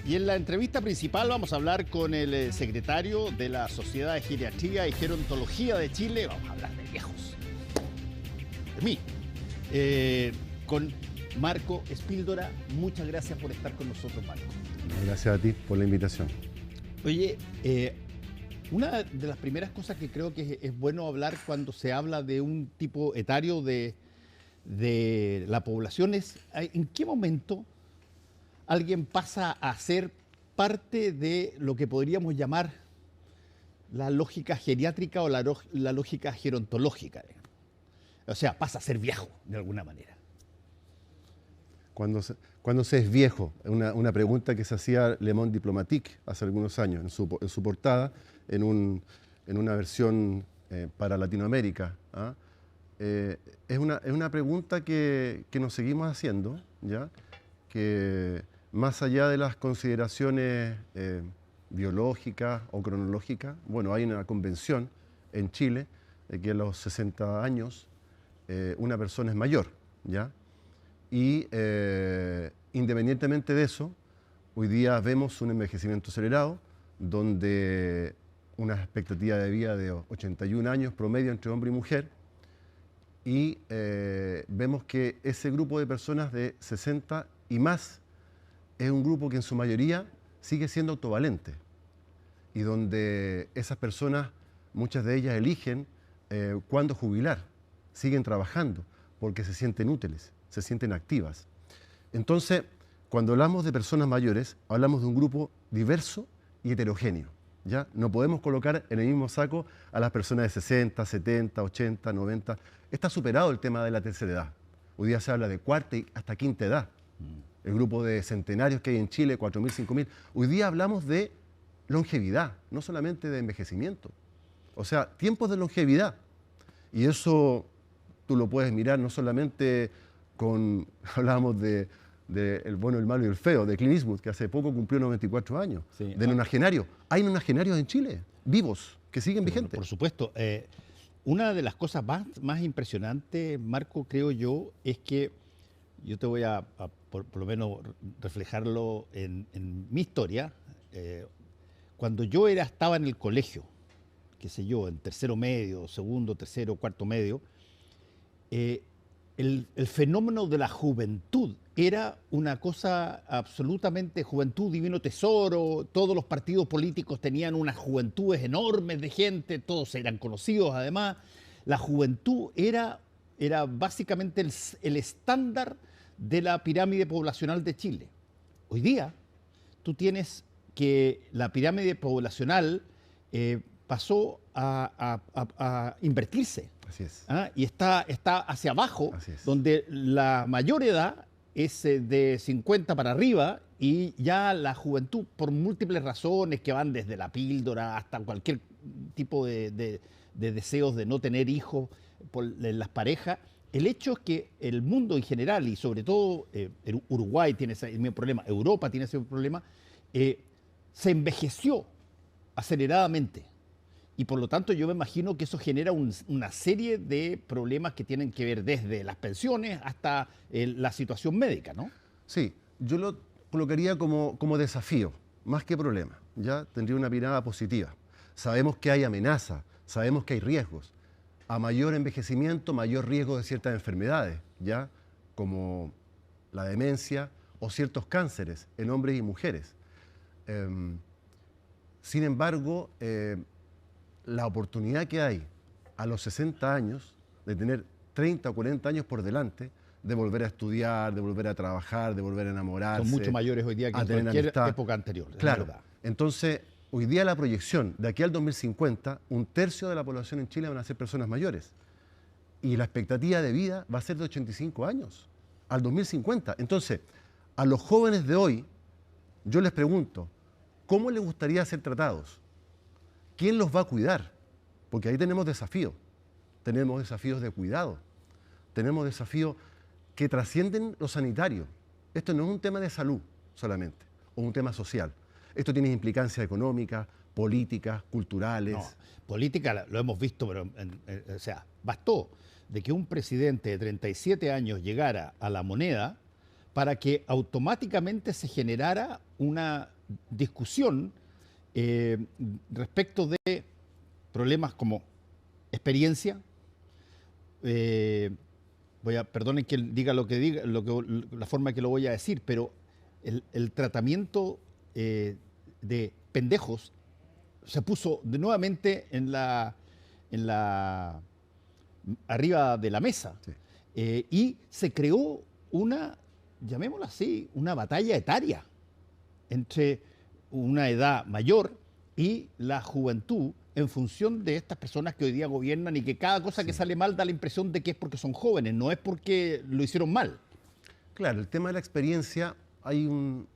Y en la entrevista principal vamos a hablar con el secretario de la Sociedad de Geriatría y Gerontología de Chile. Vamos a hablar de viejos. De mí. Con Marco Espíldora. Muchas gracias por estar con nosotros, Marco. Gracias a ti por la invitación. Oye, una de las primeras cosas que creo que es bueno hablar cuando se habla de un tipo etario de la población es en qué momento alguien pasa a ser parte de lo que podríamos llamar la lógica geriátrica o la lógica gerontológica. O sea, pasa a ser viejo, de alguna manera. Cuando se es viejo, una pregunta que se hacía Le Monde Diplomatique hace algunos años, en su portada, en una versión para Latinoamérica. Es una pregunta que nos seguimos haciendo, ¿ya? Que más allá de las consideraciones biológicas o cronológicas, bueno, hay una convención en Chile de que a los 60 años una persona es mayor, ¿ya? Y independientemente de eso, hoy día vemos un envejecimiento acelerado, donde una expectativa de vida de 81 años promedio entre hombre y mujer, y vemos que ese grupo de personas de 60 y más es un grupo que en su mayoría sigue siendo autovalente, y donde esas personas, muchas de ellas eligen cuándo jubilar, siguen trabajando porque se sienten útiles, se sienten activas. Entonces, cuando hablamos de personas mayores, hablamos de un grupo diverso y heterogéneo, ¿ya? No podemos colocar en el mismo saco a las personas de 60, 70, 80, 90. Está superado el tema de la tercera edad. Hoy día se habla de cuarta y hasta quinta edad. El grupo de centenarios que hay en Chile, 4.000, 5.000. Hoy día hablamos de longevidad, no solamente de envejecimiento. O sea, tiempos de longevidad. Y eso tú lo puedes mirar no solamente con, hablábamos de El bueno, el malo y el feo, de Clint Eastwood, que hace poco cumplió 94 años, Sí. de nonagenarios. Hay nonagenarios en Chile, vivos, que siguen vigentes. Por supuesto. Una de las cosas más impresionantes, Marco, creo yo, es que yo te voy a por lo menos reflejarlo en mi historia. Cuando yo estaba en el colegio, qué sé yo, en tercero medio, segundo, tercero, cuarto medio, el fenómeno de la juventud era una cosa absolutamente, juventud, divino tesoro. Todos los partidos políticos tenían unas juventudes enormes de gente, todos eran conocidos además. La juventud era básicamente el estándar de la pirámide poblacional de Chile. Hoy día tú tienes que la pirámide poblacional pasó a invertirse. Así es. Y está hacia abajo, Así es. donde la mayor edad es de 50 para arriba, y ya la juventud, por múltiples razones que van desde la píldora hasta cualquier tipo de deseos de no tener hijos por las parejas. El hecho es que el mundo en general, y sobre todo Uruguay tiene ese mismo problema, Europa tiene ese problema, se envejeció aceleradamente. Y por lo tanto yo me imagino que eso genera una serie de problemas que tienen que ver desde las pensiones hasta la situación médica, ¿no? Sí, yo lo colocaría como desafío, más que problema. Ya tendría una mirada positiva. Sabemos que hay amenazas, sabemos que hay riesgos. A mayor envejecimiento, mayor riesgo de ciertas enfermedades, ya como la demencia o ciertos cánceres en hombres y mujeres. Sin embargo, la oportunidad que hay a los 60 años de tener 30 o 40 años por delante, de volver a estudiar, de volver a trabajar, de volver a enamorarse. Son mucho mayores hoy día que en cualquier época anterior. Claro. Entonces, hoy día la proyección, de aquí al 2050, 1/3 de la población en Chile van a ser personas mayores. Y la expectativa de vida va a ser de 85 años, al 2050. Entonces, a los jóvenes de hoy, yo les pregunto, ¿cómo les gustaría ser tratados? ¿Quién los va a cuidar? Porque ahí tenemos desafíos. Tenemos desafíos de cuidado. Tenemos desafíos que trascienden lo sanitario. Esto no es un tema de salud solamente, o un tema social. Esto tiene implicancias económicas, políticas, culturales. No, política lo hemos visto, pero o sea, bastó de que un presidente de 37 años llegara a la moneda para que automáticamente se generara una discusión respecto de problemas como experiencia. Perdonen que diga, la forma que lo voy a decir, pero el tratamiento de pendejos se puso nuevamente arriba de la mesa. Sí. Y se creó una, llamémoslo así, una batalla etaria entre una edad mayor y la juventud en función de estas personas que hoy día gobiernan y que cada cosa que sale mal da la impresión de que es porque son jóvenes, no es porque lo hicieron mal. Claro, el tema de la experiencia, hay un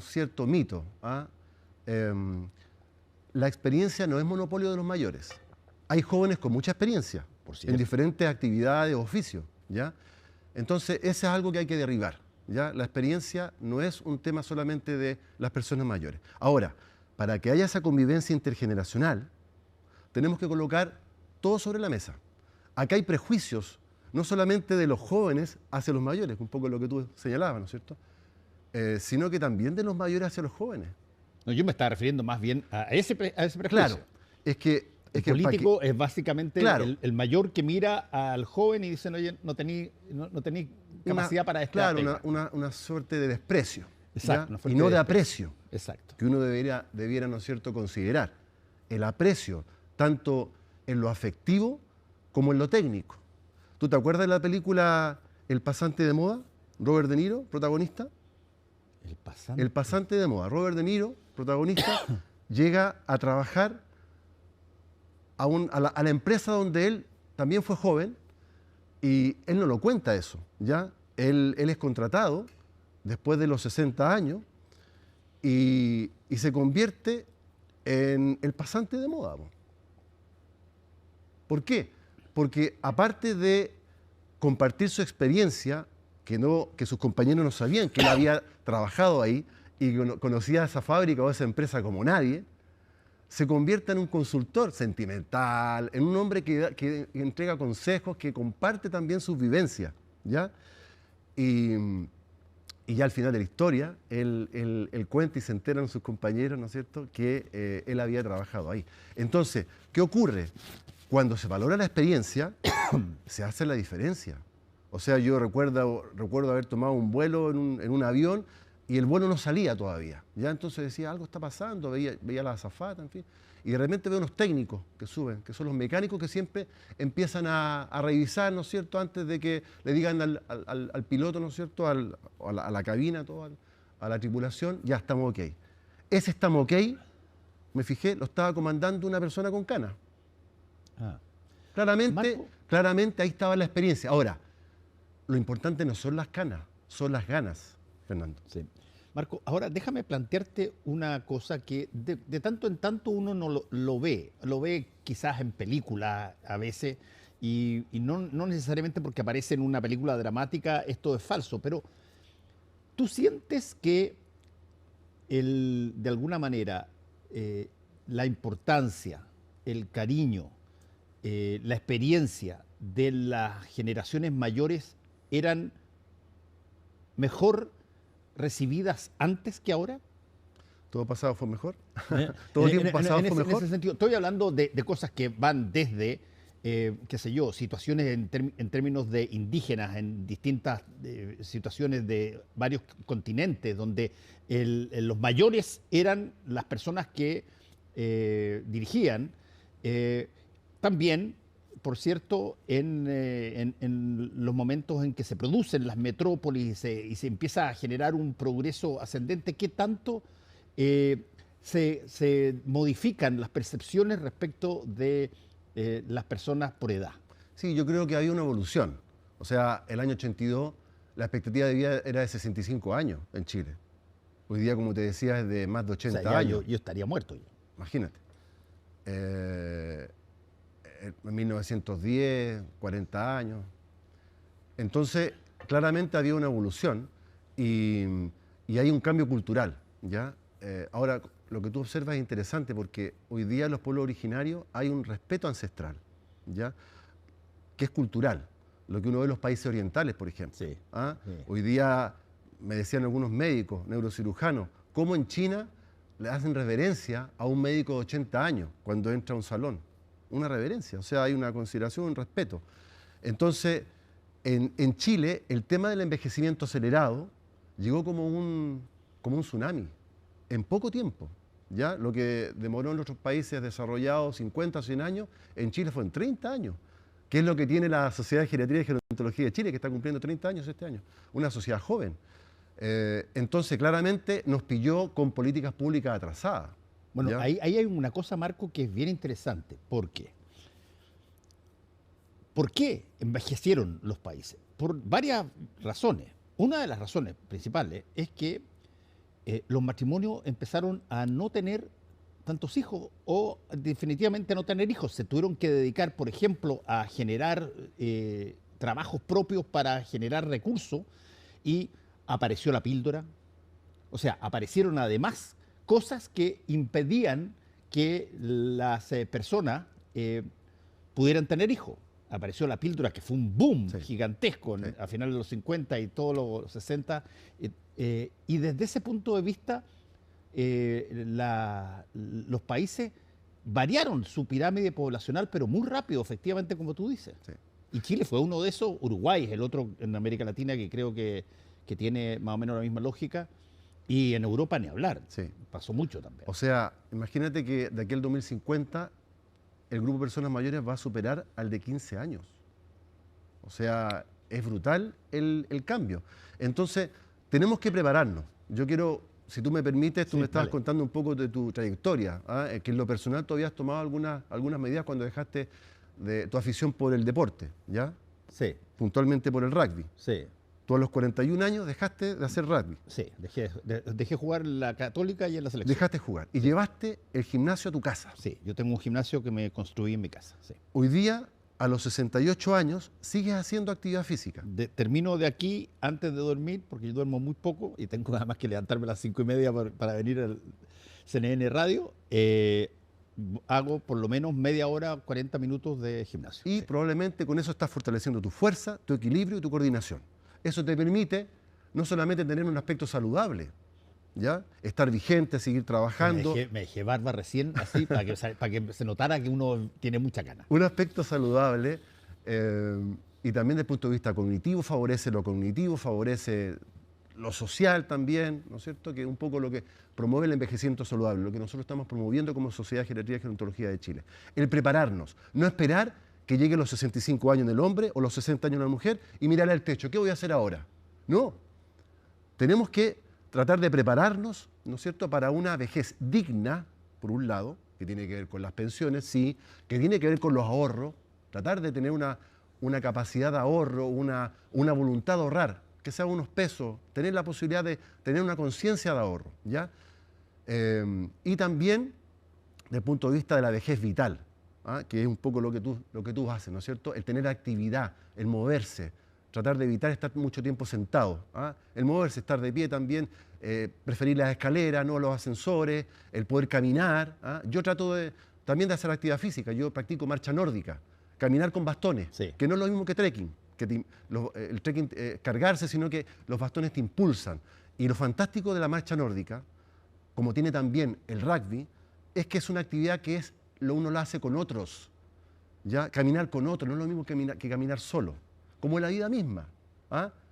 cierto mito. La experiencia no es monopolio de los mayores. Hay jóvenes con mucha experiencia en diferentes actividades o oficios, ¿ya? Entonces, ese es algo que hay que derribar, ¿ya? La experiencia no es un tema solamente de las personas mayores. Ahora, para que haya esa convivencia intergeneracional, tenemos que colocar todo sobre la mesa. Acá hay prejuicios, no solamente de los jóvenes hacia los mayores, un poco lo que tú señalabas, ¿no es cierto? Sino que también de los mayores hacia los jóvenes. No, yo me estaba refiriendo más bien a ese prejuicio. Claro, es que el político es básicamente claro, el mayor que mira al joven y dice, oye, no tení capacidad para esta Claro, una suerte de desprecio. Exacto, y no de aprecio. Exacto. Que uno debiera, ¿no es cierto?, considerar. El aprecio, tanto en lo afectivo como en lo técnico. ¿Tú te acuerdas de la película El pasante de moda? Robert De Niro, protagonista. El pasante de moda. Robert De Niro, protagonista, llega a trabajar a la empresa donde él también fue joven y él no lo cuenta eso, ¿ya? Él es contratado después de los 60 años y se convierte en el pasante de moda. ¿Por qué? Porque aparte de compartir su experiencia, que sus compañeros no sabían que él había trabajado ahí y conocía esa fábrica o esa empresa como nadie, se convierte en un consultor sentimental, en un hombre que entrega consejos, que comparte también sus vivencias, ¿ya? Y ya al final de la historia, él cuenta y se enteran sus compañeros, ¿no es cierto?, que él había trabajado ahí. Entonces, ¿qué ocurre? Cuando se valora la experiencia, se hace la diferencia. O sea, yo recuerdo haber tomado un vuelo en un avión y el vuelo no salía todavía. Ya entonces decía, algo está pasando, veía la azafata, en fin. Y de repente veo unos técnicos que suben, que son los mecánicos que siempre empiezan a revisar, ¿no es cierto?, antes de que le digan al piloto, ¿no es cierto?, a la cabina, a la tripulación, ya estamos ok. Ese estamos ok, me fijé, lo estaba comandando una persona con canas. Claramente ahí estaba la experiencia. Ahora, lo importante no son las canas, son las ganas, Fernando. Sí. Marco, ahora déjame plantearte una cosa que de tanto en tanto uno no lo ve quizás en películas a veces, y no necesariamente porque aparece en una película dramática esto es falso, pero ¿tú sientes que de alguna manera la importancia, el cariño, la experiencia de las generaciones mayores eran mejor recibidas antes que ahora? ¿Todo pasado fue mejor? ¿Todo tiempo pasado fue mejor? En ese sentido, estoy hablando de cosas que van desde, qué sé yo, situaciones en términos de indígenas, en distintas situaciones de varios continentes, donde los mayores eran las personas que dirigían. También, por cierto, en los momentos en que se producen las metrópolis y se empieza a generar un progreso ascendente, ¿qué tanto se modifican las percepciones respecto de las personas por edad? Sí, yo creo que había una evolución. O sea, el año 82 la expectativa de vida era de 65 años en Chile. Hoy día, como te decía, es de más de 80 O sea, años. Yo estaría muerto. Imagínate. En 1910, 40 años. Entonces, claramente había una evolución y hay un cambio cultural, ¿ya? Ahora, lo que tú observas es interesante porque hoy día en los pueblos originarios hay un respeto ancestral, ¿ya?, que es cultural, lo que uno ve en los países orientales, por ejemplo. Sí, ¿Ah? sí. Hoy día me decían algunos médicos, neurocirujanos, cómo en China le hacen reverencia a un médico de 80 años cuando entra a un salón. Una reverencia, o sea, hay una consideración, un respeto. Entonces, en Chile, el tema del envejecimiento acelerado llegó como un tsunami, en poco tiempo. ¿Ya? Lo que demoró en otros países desarrollados 50 o 100 años, en Chile fue en 30 años. ¿Qué es lo que tiene la Sociedad de Geriatría y Gerontología de Chile, que está cumpliendo 30 años este año? Una sociedad joven. Entonces, claramente nos pilló con políticas públicas atrasadas. Bueno, ahí hay una cosa, Marco, que es bien interesante. ¿Por qué? ¿Por qué envejecieron los países? Por varias razones. Una de las razones principales es que los matrimonios empezaron a no tener tantos hijos o definitivamente no tener hijos. Se tuvieron que dedicar, por ejemplo, a generar trabajos propios para generar recursos y apareció la píldora. O sea, aparecieron además cosas que impedían que las personas pudieran tener hijos. Apareció la píldora, que fue un boom gigantesco a finales de los 50 y todos los 60. Y desde ese punto de vista, los países variaron su pirámide poblacional, pero muy rápido, efectivamente, como tú dices. Sí. Y Chile fue uno de esos. Uruguay es el otro en América Latina que creo que tiene más o menos la misma lógica. Y en Europa ni hablar. Sí. Pasó mucho también. O sea, imagínate que de aquí al 2050 el grupo de personas mayores va a superar al de 15 años. O sea, es brutal el cambio. Entonces, tenemos que prepararnos. Yo quiero, si tú me permites, tú me estabas contando un poco de tu trayectoria, que en lo personal tú habías tomado algunas medidas cuando dejaste de tu afición por el deporte, ¿ya? Sí. Puntualmente por el rugby. Sí. Tú a los 41 años dejaste de hacer rugby. Sí, dejé jugar en la Católica y en la selección. Dejaste jugar. Y llevaste el gimnasio a tu casa. Sí, yo tengo un gimnasio que me construí en mi casa. Sí. Hoy día, a los 68 años, sigues haciendo actividad física. Termino de aquí antes de dormir, porque yo duermo muy poco y tengo nada más que levantarme a las 5:30 para venir al CNN Radio. Hago por lo menos media hora, 40 minutos de gimnasio. Y probablemente con eso estás fortaleciendo tu fuerza, tu equilibrio y tu coordinación. Eso te permite no solamente tener un aspecto saludable, ¿ya? Estar vigente, seguir trabajando. Me dejé barba recién, así, para que se notara que uno tiene mucha gana. Un aspecto saludable y también desde el punto de vista cognitivo, favorece lo cognitivo, favorece lo social también, ¿no es cierto? Que es un poco lo que promueve el envejecimiento saludable, lo que nosotros estamos promoviendo como Sociedad de Geriatría y Gerontología de Chile. El prepararnos, no esperar que lleguen los 65 años del hombre o los 60 años de la mujer y mirar al techo, ¿qué voy a hacer ahora? No, tenemos que tratar de prepararnos, ¿no es cierto?, para una vejez digna, por un lado, que tiene que ver con las pensiones, sí, que tiene que ver con los ahorros, tratar de tener una capacidad de ahorro, una voluntad de ahorrar, que sea unos pesos, tener la posibilidad de tener una conciencia de ahorro, ¿ya? Y también, desde el punto de vista de la vejez vital, que es un poco lo que tú haces, ¿no es cierto? El tener actividad, el moverse, tratar de evitar estar mucho tiempo sentado. El moverse, estar de pie también, preferir las escaleras, no los ascensores, el poder caminar. Yo trato también de hacer actividad física, yo practico marcha nórdica, caminar con bastones, que no es lo mismo que trekking, el trekking cargarse, sino que los bastones te impulsan. Y lo fantástico de la marcha nórdica, como tiene también el rugby, es que es una actividad que uno la hace con otros, ¿ya? Caminar con otros, no es lo mismo que caminar solo, como en la vida misma.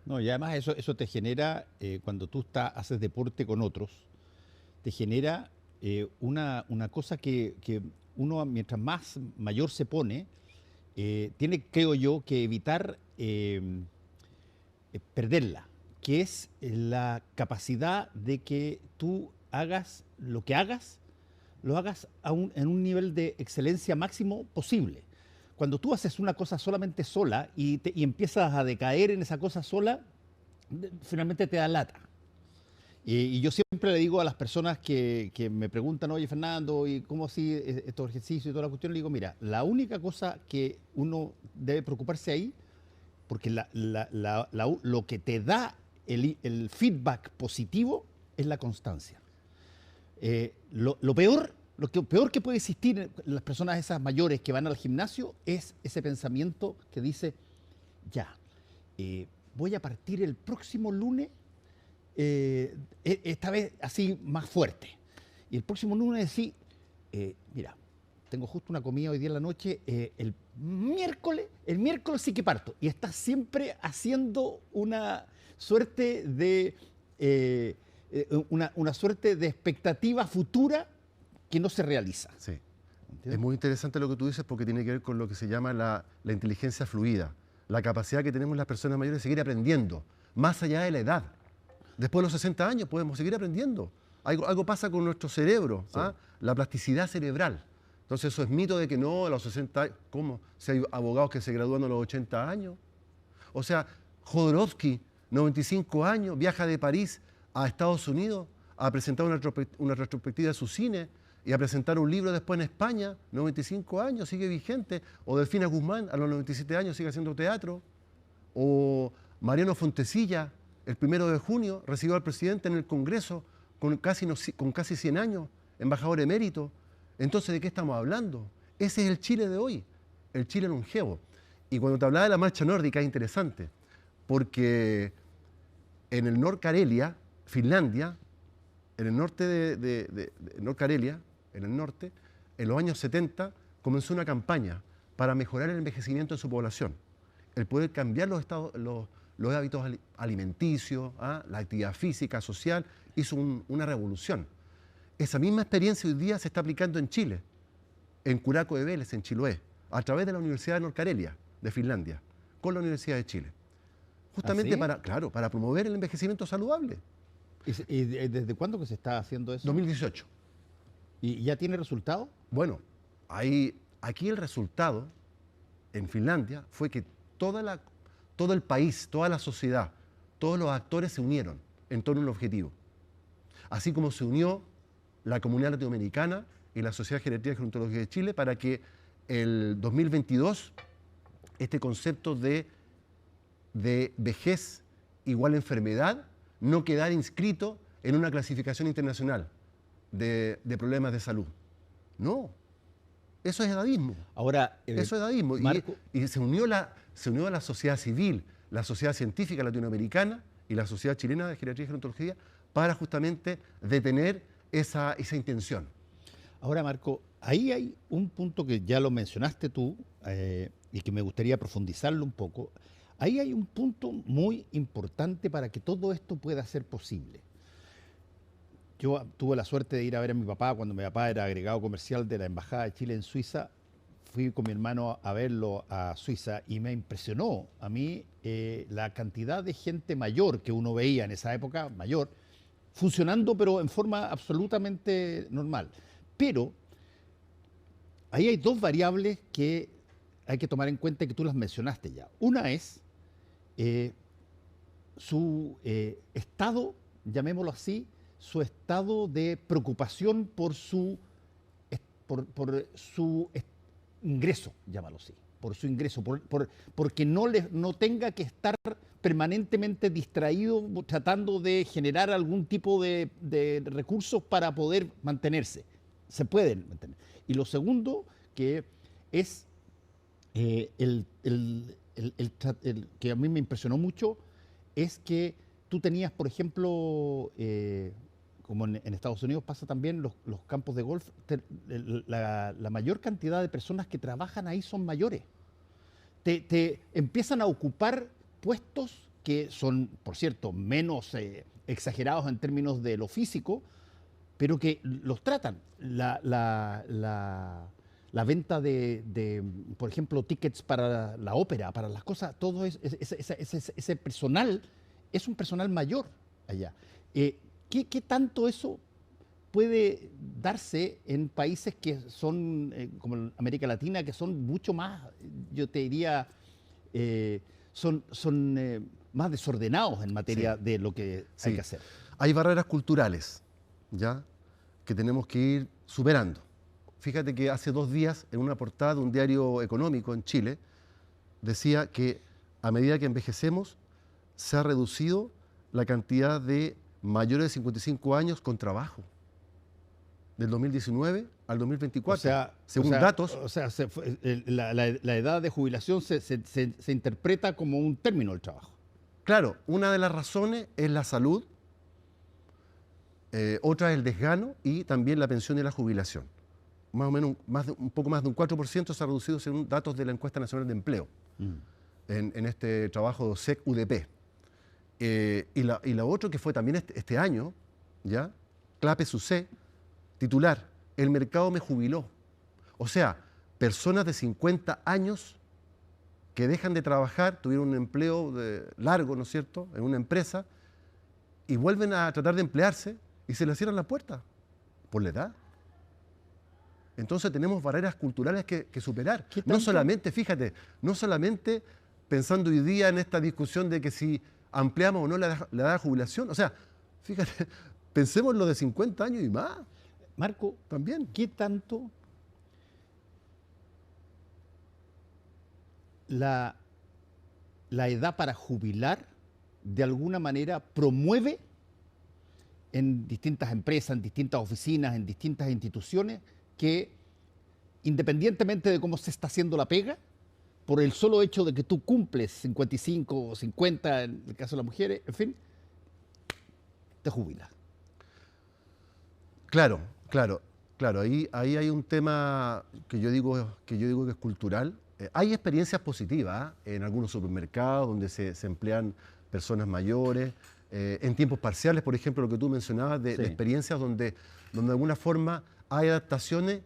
No, y además eso te genera, cuando tú haces deporte con otros, te genera una cosa que uno, mientras más mayor se pone, tiene, creo yo, que evitar perderla, que es la capacidad de que tú hagas lo que hagas, lo hagas en un nivel de excelencia máximo posible. Cuando tú haces una cosa solamente sola y empiezas a decaer en esa cosa sola, finalmente te da lata. Y yo siempre le digo a las personas que me preguntan, oye Fernando, ¿y cómo así estos ejercicios y toda la cuestión? Le digo, mira, la única cosa que uno debe preocuparse ahí, porque lo que te da el feedback positivo es la constancia. Lo peor que puede existir en las personas esas mayores que van al gimnasio es ese pensamiento que dice, ya, voy a partir el próximo lunes esta vez así más fuerte. Y el próximo lunes decís, mira, tengo justo una comida hoy día en la noche, el miércoles sí que parto. Y estás siempre haciendo una suerte de, una suerte de expectativa futura que no se realiza. Sí. Es muy interesante lo que tú dices porque tiene que ver con lo que se llama la inteligencia fluida, la capacidad que tenemos las personas mayores de seguir aprendiendo, más allá de la edad. Después de los 60 años podemos seguir aprendiendo. Algo pasa con nuestro cerebro, sí. La plasticidad cerebral. Entonces eso es mito de que no, a los 60 años, ¿cómo? Si hay abogados que se gradúan a los 80 años. O sea, Jodorowsky, 95 años, viaja de París a Estados Unidos a presentar una retrospectiva de su cine y a presentar un libro después en España, 95 años, sigue vigente. O Delfina Guzmán, a los 97 años, sigue haciendo teatro. O Mariano Fontecilla, el 1 de junio, recibió al presidente en el Congreso con casi 100 años, embajador emérito. Entonces, ¿de qué estamos hablando? Ese es el Chile de hoy, el Chile longevo. Y cuando te hablaba de la marcha nórdica es interesante, porque en el Nord Karelia, Finlandia, en el norte de Nord Karelia, en el norte, en los años 70, comenzó una campaña para mejorar el envejecimiento de su población, el poder cambiar los hábitos alimenticios, la actividad física, social, hizo una revolución. Esa misma experiencia hoy día se está aplicando en Chile, en Curaco de Vélez, en Chiloé, a través de la Universidad de Nord Karelia, de Finlandia, con la Universidad de Chile. Justamente para promover el envejecimiento saludable. ¿Y desde cuándo que se está haciendo eso? 2018. ¿Y ya tiene resultado? Bueno, aquí el resultado en Finlandia fue que todo el país, toda la sociedad, todos los actores se unieron en torno a un objetivo. Así como se unió la Comunidad Latinoamericana y la Sociedad Geriátrica y Gerontología de Chile para que el 2022 este concepto de vejez igual a enfermedad no quedara inscrito en una clasificación internacional de problemas de salud. No, eso es edadismo. Ahora, eso es edadismo. Marco, y se unió a la sociedad civil, la sociedad científica latinoamericana y la sociedad chilena de geriatría y gerontología para justamente detener esa intención. Ahora, Marco, ahí hay un punto que ya lo mencionaste tú y que me gustaría profundizarlo un poco. Ahí hay un punto muy importante para que todo esto pueda ser posible. Yo tuve la suerte de ir a ver a mi papá cuando mi papá era agregado comercial de la Embajada de Chile en Suiza. Fui con mi hermano a verlo a Suiza y me impresionó a mí la cantidad de gente mayor que uno veía en esa época, mayor, funcionando pero en forma absolutamente normal. Pero ahí hay dos variables que hay que tomar en cuenta y que tú las mencionaste ya. Una es su estado, llamémoslo así, su estado de preocupación por su ingreso, llámalo así, por su ingreso, porque no tenga que estar permanentemente distraído tratando de generar algún tipo de recursos para poder mantenerse. Se pueden mantener. Y lo segundo, que es el que a mí me impresionó mucho, es que tú tenías, por ejemplo, como en Estados Unidos pasa también, los campos de golf, la mayor cantidad de personas que trabajan ahí son mayores. Te empiezan a ocupar puestos que son, por cierto, menos exagerados en términos de lo físico, pero que los tratan. La venta de, por ejemplo, tickets para la ópera, para las cosas, todo ese personal es un personal mayor allá. ¿Qué tanto eso puede darse en países que son, como América Latina, que son mucho más, yo te diría, son más desordenados en materia de lo que hay que hacer? Hay barreras culturales, ¿ya?, que tenemos que ir superando. Fíjate que hace 2 días, en una portada de un diario económico en Chile, decía que a medida que envejecemos, se ha reducido la cantidad de mayores de 55 años con trabajo, del 2019 al 2024, según datos. O sea, la edad de jubilación se interpreta como un término del trabajo. Claro, una de las razones es la salud, otra el desgano y también la pensión y la jubilación. Más o menos, un poco más de un 4% se ha reducido según datos de la Encuesta Nacional de Empleo en este trabajo de OSEC-UDP. Y la otra que fue también este año, ¿ya? Clape Sucé, titular, el mercado me jubiló. O sea, personas de 50 años que dejan de trabajar, tuvieron un empleo largo, ¿no es cierto?, en una empresa, y vuelven a tratar de emplearse y se les cierran la puerta por la edad. Entonces tenemos barreras culturales que superar. No solamente, fíjate, no solamente pensando hoy día en esta discusión de que si ampliamos o no la edad de jubilación, o sea, fíjate, pensemos en lo de 50 años y más. Marco, también. ¿Qué tanto la edad para jubilar de alguna manera promueve en distintas empresas, en distintas oficinas, en distintas instituciones, que independientemente de cómo se está haciendo la pega, por el solo hecho de que tú cumples 55 o 50, en el caso de las mujeres, en fin, te jubilas? Claro. Ahí hay un tema que yo digo que es cultural. Hay experiencias positivas en algunos supermercados donde se emplean personas mayores, en tiempos parciales, por ejemplo, lo que tú mencionabas, de experiencias donde de alguna forma hay adaptaciones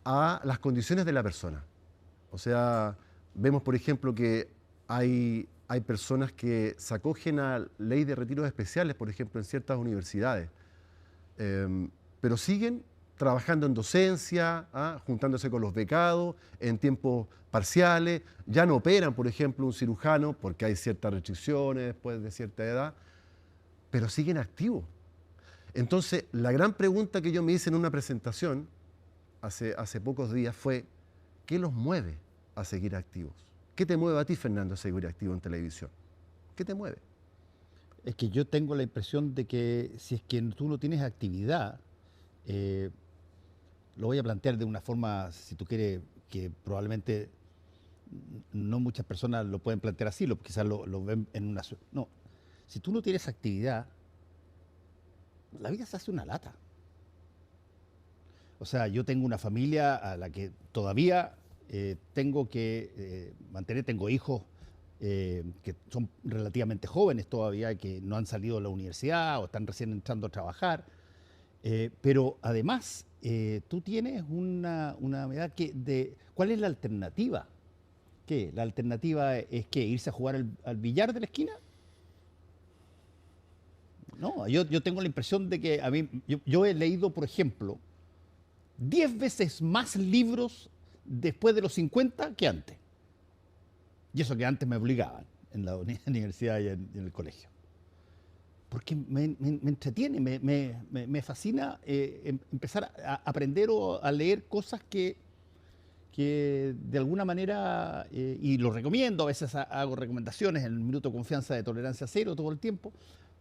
a las condiciones de la persona. O sea, vemos, por ejemplo, que hay personas que se acogen a ley de retiros especiales, por ejemplo, en ciertas universidades, pero siguen trabajando en docencia, juntándose con los becados, en tiempos parciales, ya no operan, por ejemplo, un cirujano, porque hay ciertas restricciones después de cierta edad, pero siguen activos. Entonces, la gran pregunta que yo me hice en una presentación hace pocos días fue, ¿qué los mueve a seguir activos? ¿Qué te mueve a ti, Fernando, a seguir activo en televisión? ¿Qué te mueve? Es que yo tengo la impresión de que si es que tú no tienes actividad, lo voy a plantear de una forma, si tú quieres, que probablemente no muchas personas lo pueden plantear así, quizás lo ven en una... No, si tú no tienes actividad, la vida se hace una lata. O sea, yo tengo una familia a la que todavía tengo que mantener, tengo hijos que son relativamente jóvenes todavía, que no han salido de la universidad o están recién entrando a trabajar, pero además tú tienes una edad ¿cuál es la alternativa? ¿Qué? ¿La alternativa es que irse a jugar al billar de la esquina? No, yo tengo la impresión de que yo he leído, por ejemplo, 10 veces más libros después de los 50 que antes. Y eso que antes me obligaban en la universidad y en el colegio. Porque me entretiene, me fascina empezar a aprender o a leer cosas que de alguna manera, y lo recomiendo, a veces hago recomendaciones en el Minuto de Confianza de Tolerancia Cero todo el tiempo,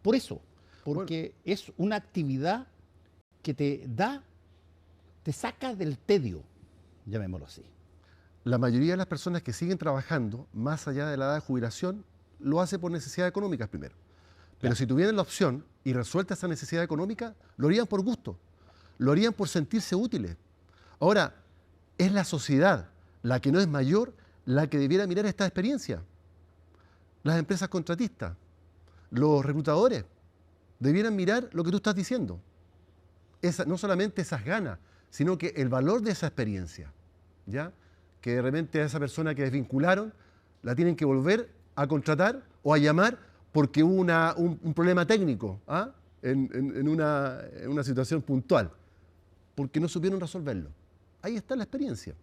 por eso, porque es una actividad que te saca del tedio, llamémoslo así. La mayoría de las personas que siguen trabajando, más allá de la edad de jubilación, lo hace por necesidades económicas primero. Pero claro, si tuvieran la opción y resuelta esa necesidad económica, lo harían por gusto, lo harían por sentirse útiles. Ahora, es la sociedad, la que no es mayor, la que debiera mirar esta experiencia. Las empresas contratistas, los reclutadores, debieran mirar lo que tú estás diciendo. No solamente esas ganas, sino que el valor de esa experiencia, ¿ya? Que de repente a esa persona que desvincularon la tienen que volver a contratar o a llamar porque hubo un problema técnico en una situación puntual, porque no supieron resolverlo. Ahí está la experiencia,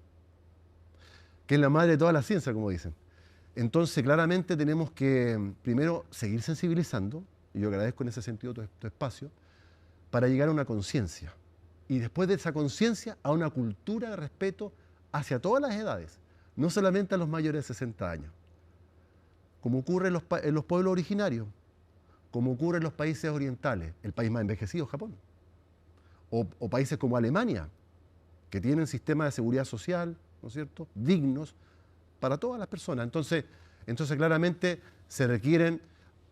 que es la madre de toda la ciencia, como dicen. Entonces, claramente tenemos que, primero, seguir sensibilizando, y yo agradezco en ese sentido tu espacio, para llegar a una conciencia. Y después de esa conciencia, a una cultura de respeto hacia todas las edades, no solamente a los mayores de 60 años. Como ocurre en los pueblos originarios, como ocurre en los países orientales, el país más envejecido, Japón, o países como Alemania, que tienen sistemas de seguridad social, ¿no es cierto?, dignos para todas las personas. Entonces claramente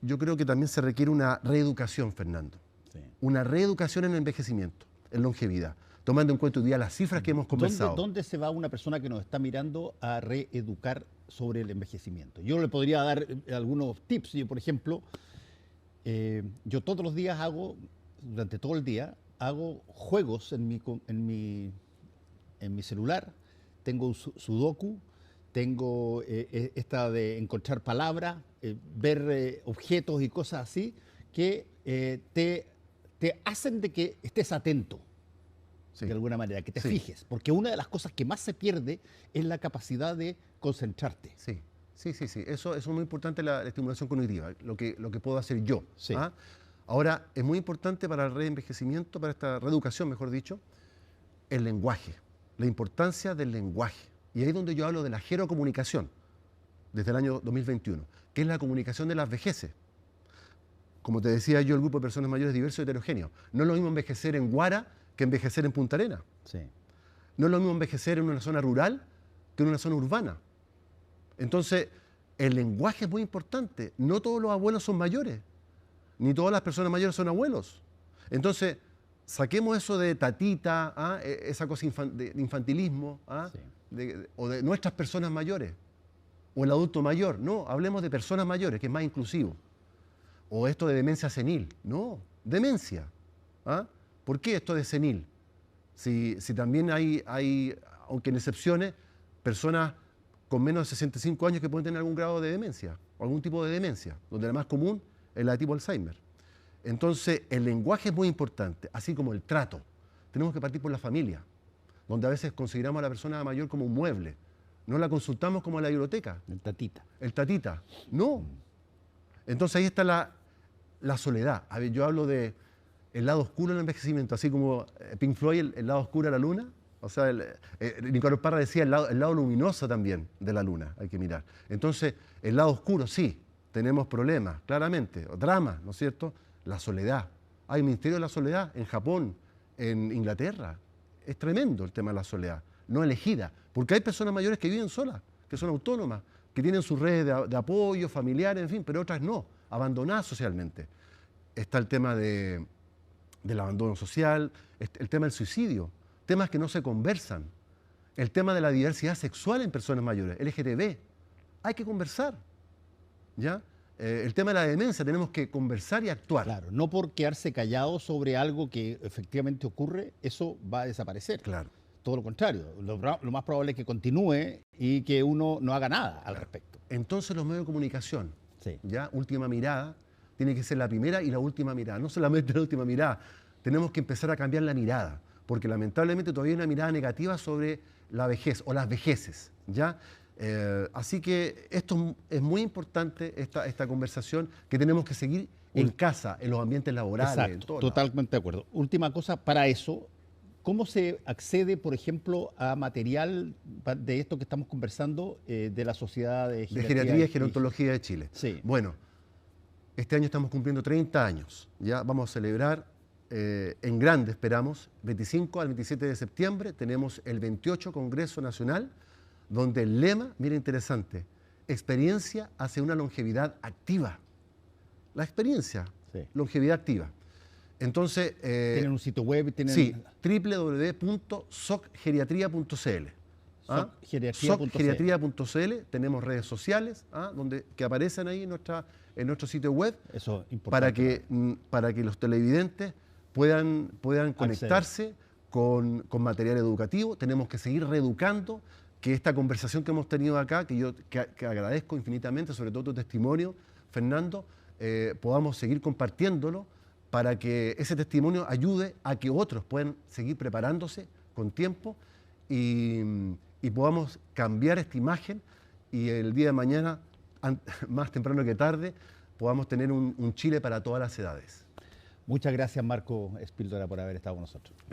yo creo que también se requiere una reeducación, Fernando. Sí. una reeducación en el envejecimiento, en longevidad, tomando en cuenta hoy día las cifras que hemos conversado. ¿Dónde se va una persona que nos está mirando a reeducar sobre el envejecimiento? Yo le podría dar algunos tips. Yo, por ejemplo, yo todos los días durante todo el día, hago juegos en mi celular. Tengo un sudoku, tengo esta de encontrar palabras, ver objetos y cosas así que te hacen de que estés atento. Sí. De alguna manera, que te fijes, porque una de las cosas que más se pierde es la capacidad de concentrarte. Sí. Eso es muy importante, la estimulación cognitiva, lo que puedo hacer yo. Sí. ¿Ah? Ahora, es muy importante para el reenvejecimiento, para esta reeducación, mejor dicho, el lenguaje, la importancia del lenguaje. Y ahí es donde yo hablo de la gerocomunicación, desde el año 2021, que es la comunicación de las vejeces. Como te decía yo, el grupo de personas mayores es diverso y heterogéneo. No es lo mismo envejecer en Guara que envejecer en Punta Arenas. Sí. No es lo mismo envejecer en una zona rural que en una zona urbana. Entonces, el lenguaje es muy importante. No todos los abuelos son mayores, ni todas las personas mayores son abuelos. Entonces, saquemos eso de tatita, esa cosa de infantilismo, o de nuestras personas mayores, o el adulto mayor. No, hablemos de personas mayores, que es más inclusivo. O esto de demencia senil. No, demencia. ¿Por qué esto de senil? Si también hay, aunque en excepciones, personas con menos de 65 años que pueden tener algún grado de demencia, o algún tipo de demencia, donde la más común es la de tipo Alzheimer. Entonces, el lenguaje es muy importante, así como el trato. Tenemos que partir por la familia, donde a veces consideramos a la persona mayor como un mueble. No la consultamos como en la biblioteca. El tatita. El tatita. No. Entonces, ahí está la soledad. A ver, yo hablo de el lado oscuro del envejecimiento, así como Pink Floyd, el lado oscuro de la luna. O sea, Nicolás Parra decía el lado luminoso también de la luna, hay que mirar. Entonces, el lado oscuro, sí, tenemos problemas, claramente, dramas, ¿no es cierto? La soledad. Hay un ministerio de la soledad en Japón, en Inglaterra. Es tremendo el tema de la soledad, no elegida, porque hay personas mayores que viven solas, que son autónomas, que tienen sus redes de apoyo, familiares, en fin, pero otras no, abandonadas socialmente. Está el tema del abandono social, el tema del suicidio, temas que no se conversan, el tema de la diversidad sexual en personas mayores, LGTB, hay que conversar, ¿ya? El tema de la demencia, tenemos que conversar y actuar. Claro, no por quedarse callado sobre algo que efectivamente ocurre, eso va a desaparecer. Claro. Todo lo contrario, lo más probable es que continúe y que uno no haga nada al respecto. Entonces los medios de comunicación, ¿ya? Última mirada, tiene que ser la primera y la última mirada, no solamente la última mirada, tenemos que empezar a cambiar la mirada, porque lamentablemente todavía hay una mirada negativa sobre la vejez o las vejeces, ¿ya? Así que esto es muy importante, esta conversación, que tenemos que seguir en casa, en los ambientes laborales. Exacto, en todo totalmente de acuerdo. Última cosa, para eso, ¿cómo se accede, por ejemplo, a material de esto que estamos conversando de la Sociedad de Geriatría y Gerontología de Chile? Sí. Bueno, este año estamos cumpliendo 30 años, ya vamos a celebrar en grande, esperamos, 25 al 27 de septiembre, tenemos el 28 Congreso Nacional, donde el lema, mira interesante, experiencia hacia una longevidad activa. La experiencia, longevidad activa. Entonces... ¿Tienen un sitio web? Sí, www.socgeriatría.cl. Socgeriatría.cl, tenemos redes sociales que aparecen ahí en nuestro sitio web. Eso es importante. Para que los televidentes puedan conectarse con material educativo. Tenemos que seguir reeducando, que esta conversación que hemos tenido acá, que agradezco infinitamente, sobre todo tu testimonio, Fernando, podamos seguir compartiéndolo para que ese testimonio ayude a que otros puedan seguir preparándose con tiempo y podamos cambiar esta imagen y el día de mañana, más temprano que tarde, podamos tener un Chile para todas las edades. Muchas gracias, Marco Espíldora, por haber estado con nosotros. Gracias.